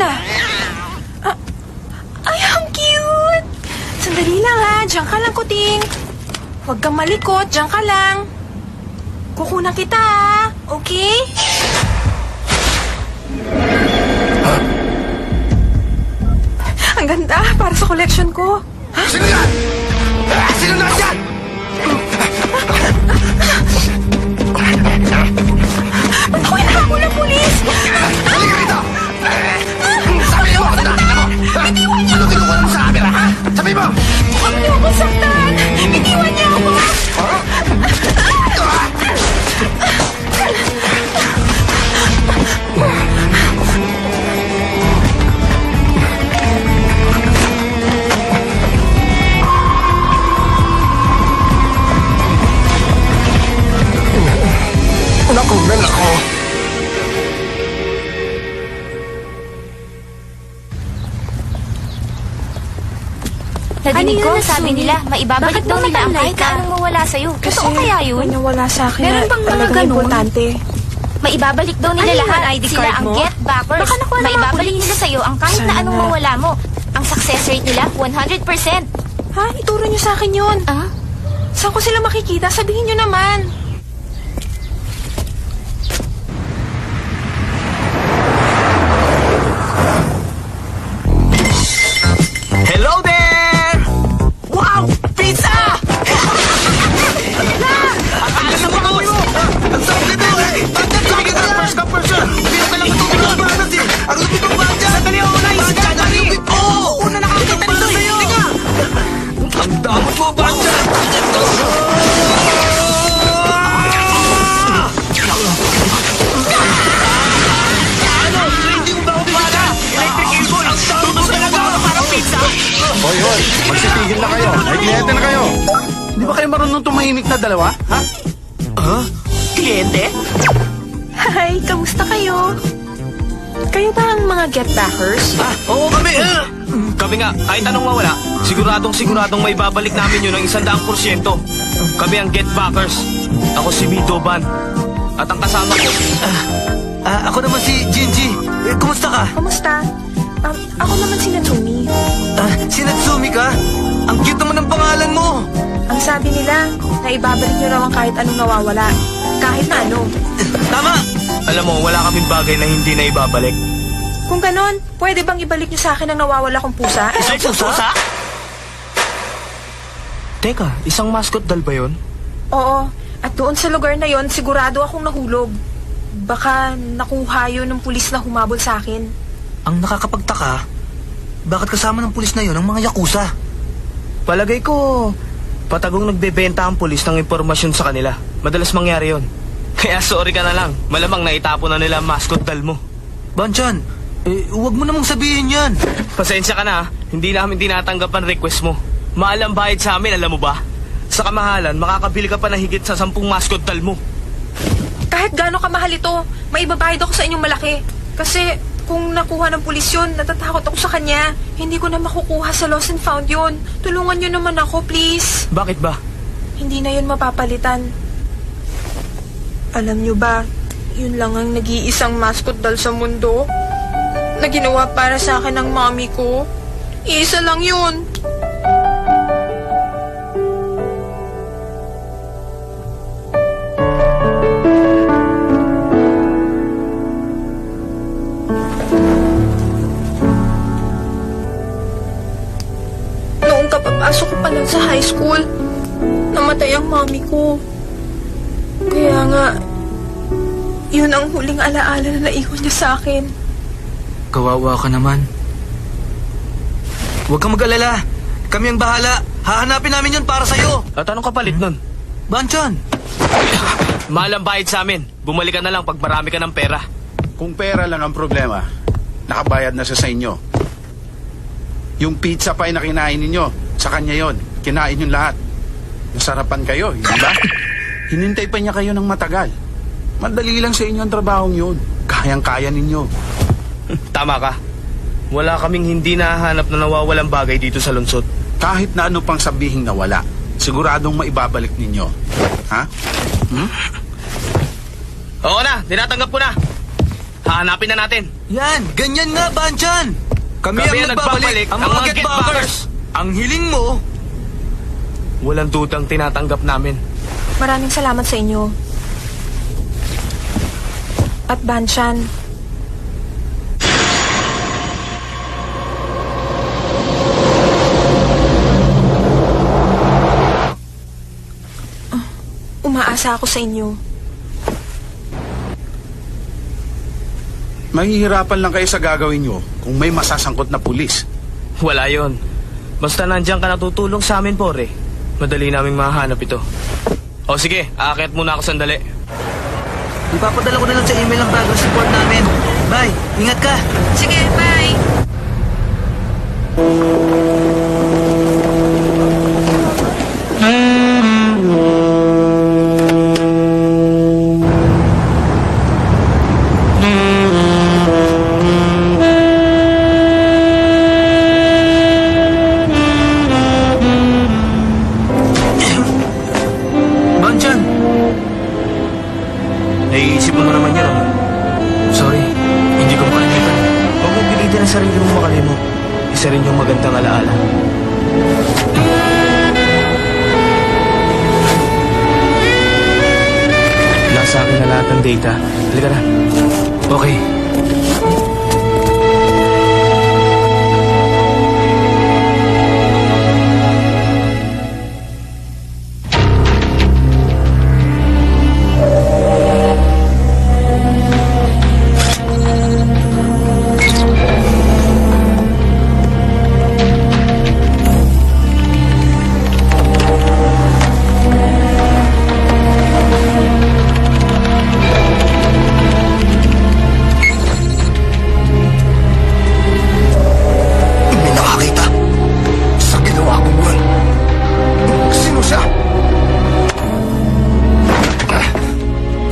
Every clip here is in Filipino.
na. Ay, ang cute! Sandali lang ha, diyan ka lang, kuting. Huwag kang malikot, diyan ka lang. Kukunan kita ha, okay? Ang ganda, para sa collection ko. Sino yan? Sino na yan? Ba't ako inahabol ng pulis? Halika rito! Sabi mo ako na! Bitiwan niyo Ano ako! kinukuha mo sa camera, ha? Sabi mo! Huwag niyo ako saktan! Bitiwan niyo ako! Naku, nako! Nadinig Ano ko, yun, sabi Sumi? nila, maibabalik Bakit daw nila ang mamatay kahit ka? na anong mawala sa'yo. Totoo kaya yun? Nawala sa akin Meron bang mga talagang ganun? importante. Maibabalik daw nila Ano yung lahat. ID Sila card ang mo? get backers. Baka nakuha ng mga Maibabalik pulis. nila sa'yo ang kahit na Sana. anong mawala mo. Ang success rate nila, 100%. Ha? Ituro niyo sa akin yun. Ah? Saan ko sila makikita? Sabihin niyo naman. Hello there! Wow! Pizza! Ang ganda mo mo! Ang sarap nito eh! Bandit, sabi ka na! First come, first serve! Biro ka lang matutulog ng banas eh! Ang lupit ng bandit! Sandali ako na! Bandit, ang lupit! Oo! Una nakakita nito sa'yo! Teka! Ang damot mo, bandit! Ano? Hindi mo ba ako bala? Electric eel ang tutos talaga ako parang pizza! Hoy, hoy! Magsitigil na kayo! May kliyente na kayo! Hindi ba kayo marunong tumahimik na dalawa? Ha? Kliyente? Hi, kamusta kayo? Kayo ba ang mga get-backers? Oo kami! Kami nga, kahit anong mawala, siguradong may babalik namin yun ng 100%. Kami ang Get Backers. Ako si Vito Van. At ang kasama ko... Ako naman si Jinji. Kumusta ka? Kamusta? Ako naman si Natsumi. Si Natsumi ka? Ang cute naman ng pangalan mo! Ang sabi nila, na ibabalik niyo raw ang kahit anong nawawala. Kahit na ano. Tama! Alam mo, wala kaming bagay na hindi na ibabalik. Kung ganon, pwede bang ibalik niyo sa akin ang nawawala kong pusa? Isang pusa? Teka, isang mascot dal ba yun? Oo. At doon sa lugar na yon, sigurado akong nahulog. Baka nakuha yun ng pulis na humabol sa akin. Ang nakakapagtaka, bakit kasama ng pulis na yon ang mga yakuza? Palagay ko, patagong nagbebenta ang pulis ng impormasyon sa kanila. Madalas mangyari yon. Kaya sorry ka na lang. Malamang naitapon na nila ang mascot dal mo. Banchan, huwag mo namang sabihin yan. Pasensya ka na, hindi namin tinatanggap ang request mo. Mahal ang bayad sa amin, alam mo ba? Sa kamahalan, makakabili ka pa na higit sa 10 mascot dal mo. Kahit gaano kamahal ito, may ibabayad ako sa inyong malaki. Kasi kung nakuha ng pulis yun, natatakot ako sa kanya. Hindi ko na makukuha sa lost and found yun. Tulungan niyo naman ako, please. Bakit ba? Hindi na yun mapapalitan. Alam niyo ba, yun lang ang nag-iisang mascot dal sa mundo na ginawa para sa akin ng mommy ko. Isa lang yun. Noong kapapasok ko pa lang sa high school, namatay ang mommy ko. Kaya nga, yun ang huling alaala na naiwan niya sa akin. Kawawa ka naman. Huwag kang mag-alala. Kami ang bahala. Hahanapin namin yun para sa'yo. At anong kapalit nun? Banchan! Mahal ang bayad sa amin. Bumalik ka na lang pag marami ka ng pera. Kung pera lang ang problema, nakabayad na siya sa inyo. Yung pizza pie na kinain ninyo, sa kanya yon. Kinain yung lahat. Nasarapan kayo, hindi ba? Hinintay pa niya kayo ng matagal. Madali lang sa inyo ang trabahong yun. Kayang-kaya ninyo. Tama ka. Wala kaming hindi nahahanap na nawawalang bagay dito sa lungsod. Kahit na ano pang sabihing nawala, siguradong maibabalik ninyo. Ha? Oo na, tinatanggap ko na. Hahanapin na natin. Yan, ganyan nga, Banchan. Kami ang nagbabalik, ang mga Getbackers. Ang hiling mo, Walang dudang tinatanggap namin. Maraming salamat sa inyo. At Banshan, umaasa ako sa inyo. Mahihirapan lang kayo sa gagawin nyo kung may masasangkot na pulis. Wala yon. Basta nandiyan ka natutulong sa amin, Pore. Madali naming mahanap ito. O sige, aakyat muna ako sandali. ipapadala ko na lang sa email ang progress report namin. Bye, ingat ka. Sige, bye! Banchan, Naiisip mo na naman yan, ano? Sorry, hindi ko makalimutan. Huwag mo pilitin ang sarili mong makalimot. Isa rin yung magandang alaala. Nasa akin na lahat ng data. Halika na. Okay. may nakakita sa ginawa ko yun. Sino siya?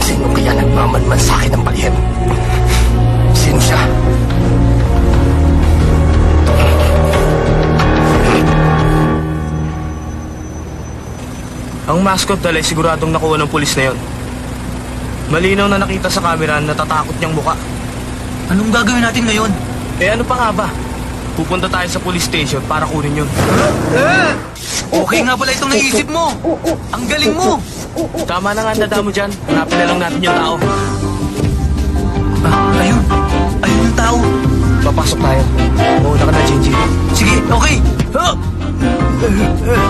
Sino kaya nagmamanman sa akin ng palihim? Sino siya? Ang mascot dala ay siguradong nakuha ng pulis na yon. Malinaw na nakita sa camera na natatakot niyang muka. Anong gagawin natin ngayon? Eh ano pa nga ba? Pupunta tayo sa police station para kunin yun. Okay nga pala itong naisip mo. Ang galing mo. Tama na nga ang dada mo dyan. Hanapin na lang natin yung tao. Ayun. Ayun yung tao. Papasok tayo. Mauna ka na, Gingy. Sige, okay.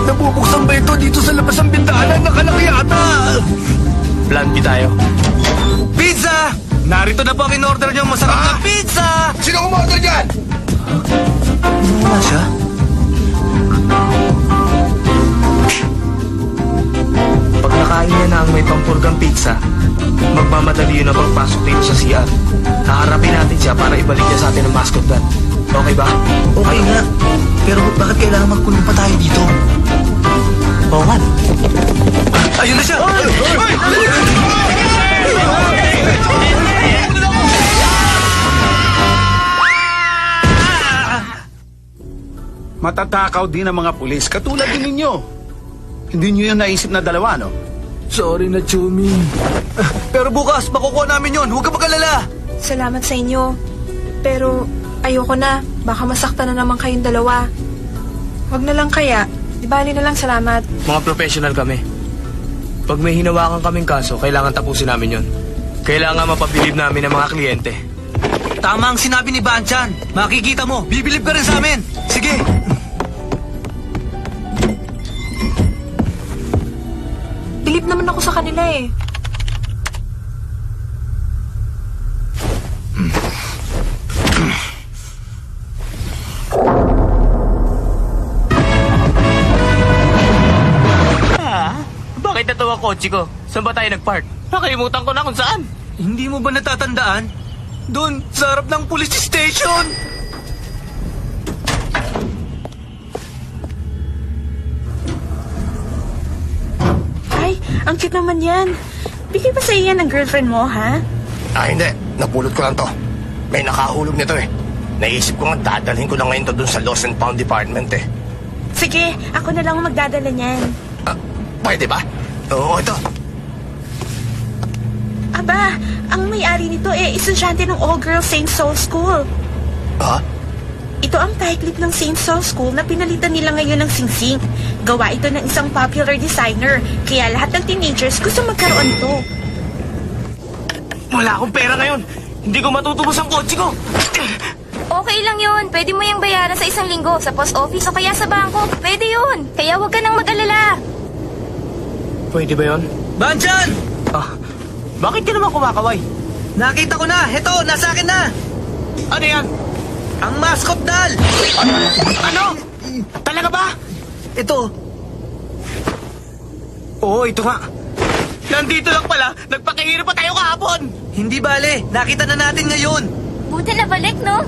Nabubuksan ba ito dito sa labas ng bintana? Nakalaki yata. Plan B tayo. Pizza! Narito na po ang in-order niyong masarap na pizza! Sino umorder dyan? Wala siya? Pag nakain niya na ang may pampurgang pizza, magmamadali yun ang pagpasok dito sa CR. Haharapin natin siya para ibalik niya sa atin ang mascot gun. Okay ba? Okay nga. Pero bakit kailangan magkulong pa tayo dito? Oo nga. Ayun na siya! Matatakaw din ang mga pulis, katulad din ninyo. Hindi nyo yung naisip na dalawa, no? Sorry na, Chumi. Pero bukas, makukuha namin yon. Huwag ka mag-alala. Salamat sa inyo. Pero ayoko na. Baka masaktan na naman kayong dalawa. Wag na lang kaya. Di bali na lang salamat. Mga professional kami. Pag may hinawakan kaming kaso, kailangan tapusin namin yon. Kailangan mapabilib namin ang mga kliyente. Tama ang sinabi ni Banchan. Makikita mo, bibilib ka rin sa amin. Sige. Bilib naman ako sa kanila eh. Bakit natawa kotse ko? Saan ba tayo nagpark? Nakalimutan ko na kung saan. Hindi mo ba natatandaan? Doon, sa harap ng police station. Ay, ang cute naman yan. Bigay ba sa iyan ng girlfriend mo, ha? Hindi. Napulot ko lang to. May nakahulog nito eh. Naisip ko nga dadalhin ko na ngayon to dun sa Lost and Found Department eh. Sige, ako na lang ang magdadala niyan. Pwede ba? Oo, ito. Aba, ba? Ang may-ari nito estudyante ng all-girls St. Saul School. Ha? Ito ang title ng St. Saul School na pinalitan nila ngayon ng singsing. Gawa ito ng isang popular designer, kaya lahat ng teenagers gusto magkaroon ito. Wala akong pera ngayon. Hindi ko matutubos ang kotse ko. Okay lang yun. Pwede mo yung bayaran sa isang linggo sa post office o kaya sa bangko. Pwede yun. Kaya huwag ka nang mag-alala. Pwede ba yun? Banchan! Bakit ka naman kumakaway? Nakita ko na! Heto, nasa akin na! Ano yan? Ang mascot doll! Ano? Talaga ba? Ito, Oo, ito nga. Nandito lang pala. Nagpakahirap pa tayo kahapon. hindi bale. Nakita na natin ngayon. Buti na balik, no?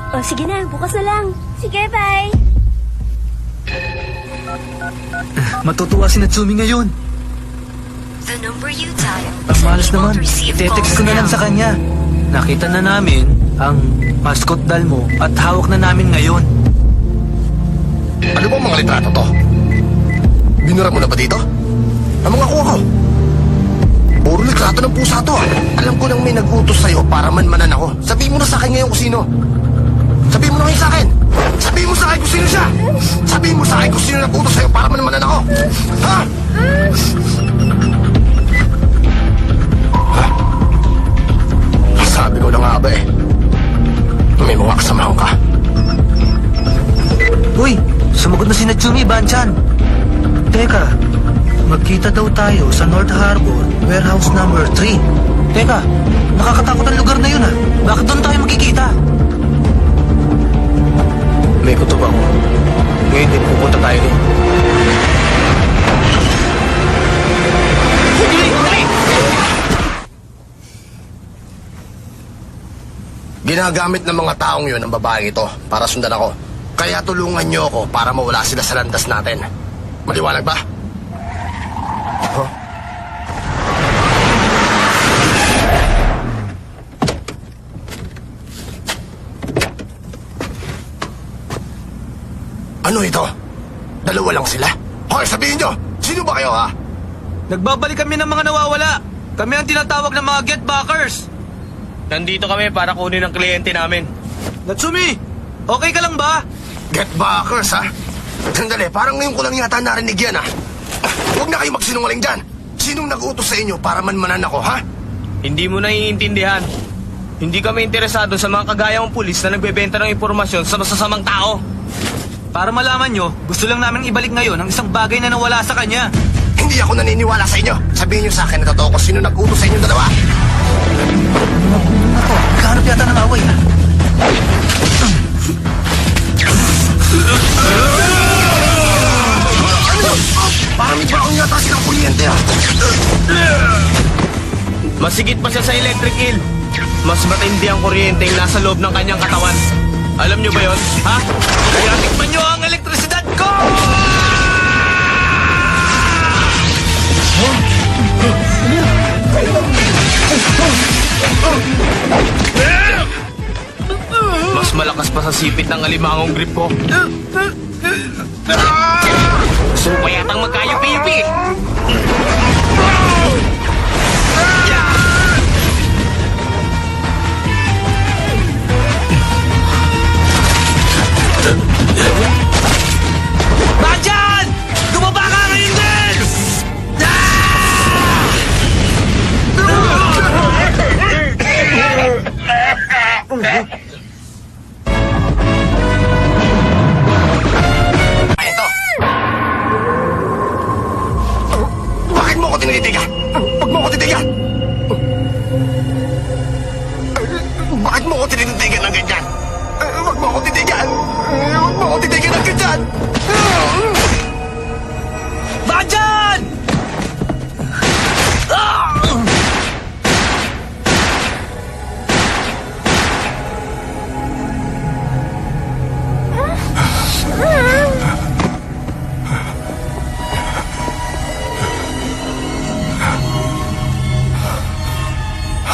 O, sige na. Bukas na lang. Sige, bye. Matutuwa si Natsumi ngayon. The number you dial Ang is malas unable naman. to receive Ite-text calls ko na lang now. sa kanya. Nakita na namin ang mascot doll mo at hawak na namin ngayon. Ano bang mga litrato to? Binura mo na ba dito? Ang mga kuha ko. Puro litrato ng pusa to. Alam ko nang may nag-utos sa'yo para manmanan ako. Sabihin mo na sa akin ngayon kung sino. Sabihin mo na ngayon sa akin. Sabihin mo sa akin kung sino siya. Sabihin mo sa akin kung sino nag-utos sa'yo para manmanan ako. Ha? Sabi ko na nga ba eh. May mga kasamahan ka. Uy, sumagot na si Natsumi, Banchan. Teka, magkita daw tayo sa North Harbor, warehouse number 3. Teka, nakakatakot ang lugar na yun ah. Bakit doon tayo magkikita? May kutob ako. Ngayon din pupunta tayo doon. Ginagamit ng mga taong yun ang babaeng ito para sundan ako. Kaya tulungan niyo ako para mawala sila sa landas natin. Maliwanag ba? Huh? Ano ito? Dalawa lang sila? Hoy, sabihin niyo! Sino ba kayo, ha? Nagbabalik kami ng mga nawawala. Kami ang tinatawag ng mga get backers. Nandito kami para kunin ang kliyente namin. Natsumi, okay ka lang ba? Get backers, ha? Sandali, parang ngayon ko lang yata narinig yan, ha? Huwag na kayo magsinungaling dyan. Sinong nag-utos sa inyo para manmanan ako, ha? Hindi mo naiintindihan. Hindi kami interesado sa mga kagaya mong pulis na nagbebenta ng impormasyon sa masasamang tao. Para malaman nyo, gusto lang namin ibalik ngayon ang isang bagay na nawala sa kanya. Hindi ako naniniwala sa inyo. Sabihin niyo sa akin na totoo kung sino nag-utos sa inyo dalawa. Ako, nagkahanap yata ng away ah. Parang may baong yata silang kuryente, ha? Masigit pa siya sa electric eel. Mas matindi ang kuryente yung nasa loob ng kanyang katawan. Alam nyo ba yon? Ha? Kaya tikman nyo ang elektrisidad ko! Mas malakas pa sa sipit ng alimangong grip ko. Gusto mo pa yatang magkayupi-yupi? Bajan! Gumaba ka ngayon din! Ay, ito. Bakit mo ako tinititigan? Huwag mo ako titigan! Bakit mo ako tinititigan ng ganyan? Huwag mo ako titigan! Huwag mo ako titigan ng ganyan! Bajan!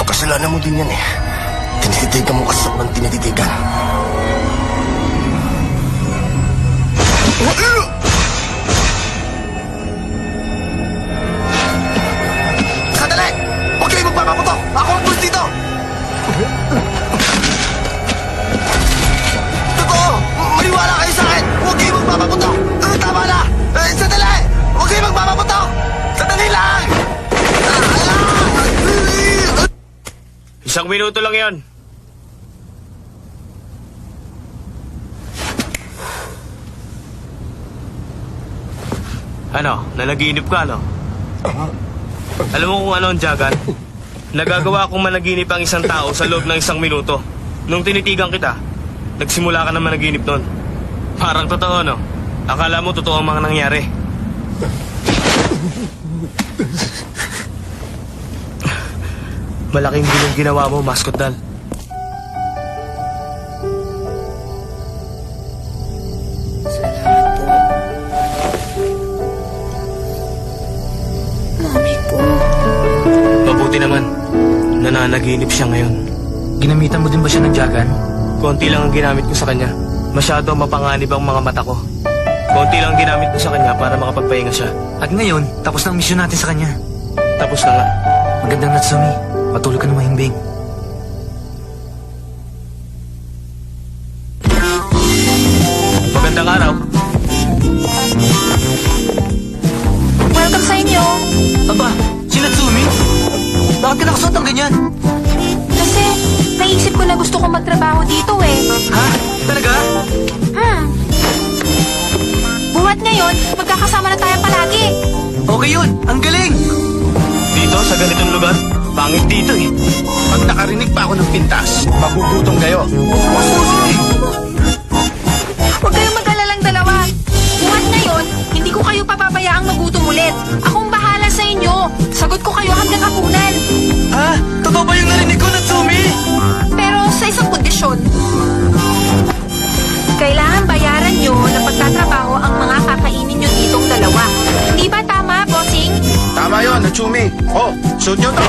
Kasalanan mo din yan eh. Tinititigan mo kasi sobrang tinititigan. 1 minuto lang yon. Ano, nanaginip ka, no? Alam mo kung ano ang jagan? Nagagawa akong managinip ang isang tao sa loob ng 1 minuto. Nung tinitigan kita, nagsimula ka na managinip nun. Parang totoo, no? Akala mo totoo ang mga nangyari. Malaking bilong ginawa mo, Mascot Dal. Mami po. Mabuti naman, nananaginip siya ngayon. Ginamitan mo din ba siya ng jagan? Konti lang ang ginamit ko sa kanya. Masyado mapanganib ang mga mata ko. Konti lang ang ginamit ko sa kanya para makapagpahinga siya. At ngayon, tapos na ang misyon natin sa kanya. Tapos na nga. Magandang Natsumi. Matulog ka na mahimbing. Magandang araw. Welcome sa inyo. Aba, si Natsumi? Bakit ka nakasuot ng ganyan? Kasi, naisip ko na gusto kong magtrabaho dito eh. Ha? Talaga? Buhat ngayon, magkakasama na tayo palagi. Okay yun! Ang galing! Dito, sa ganitong lugar, pangit dito eh. Pag nakarinig pa ako ng pintas, magugutom kayo. Huwag kayong mag-alalang dalawa. Buhat ngayon, hindi ko kayo papabayaang magutom ulit. Akong bahala sa inyo. Sagot ko kayo hanggang hapunan. Ha? Totoo ba yung narinig ko, Natsumi? Pero sa isang kondisyon. Kailangan bayaran nyo na pagtatrabaho ang mga kakainin nyo ditong dalawa. Hindi ba tama, bossing? Tama yon, Natsumi. Oh, suot nyo to.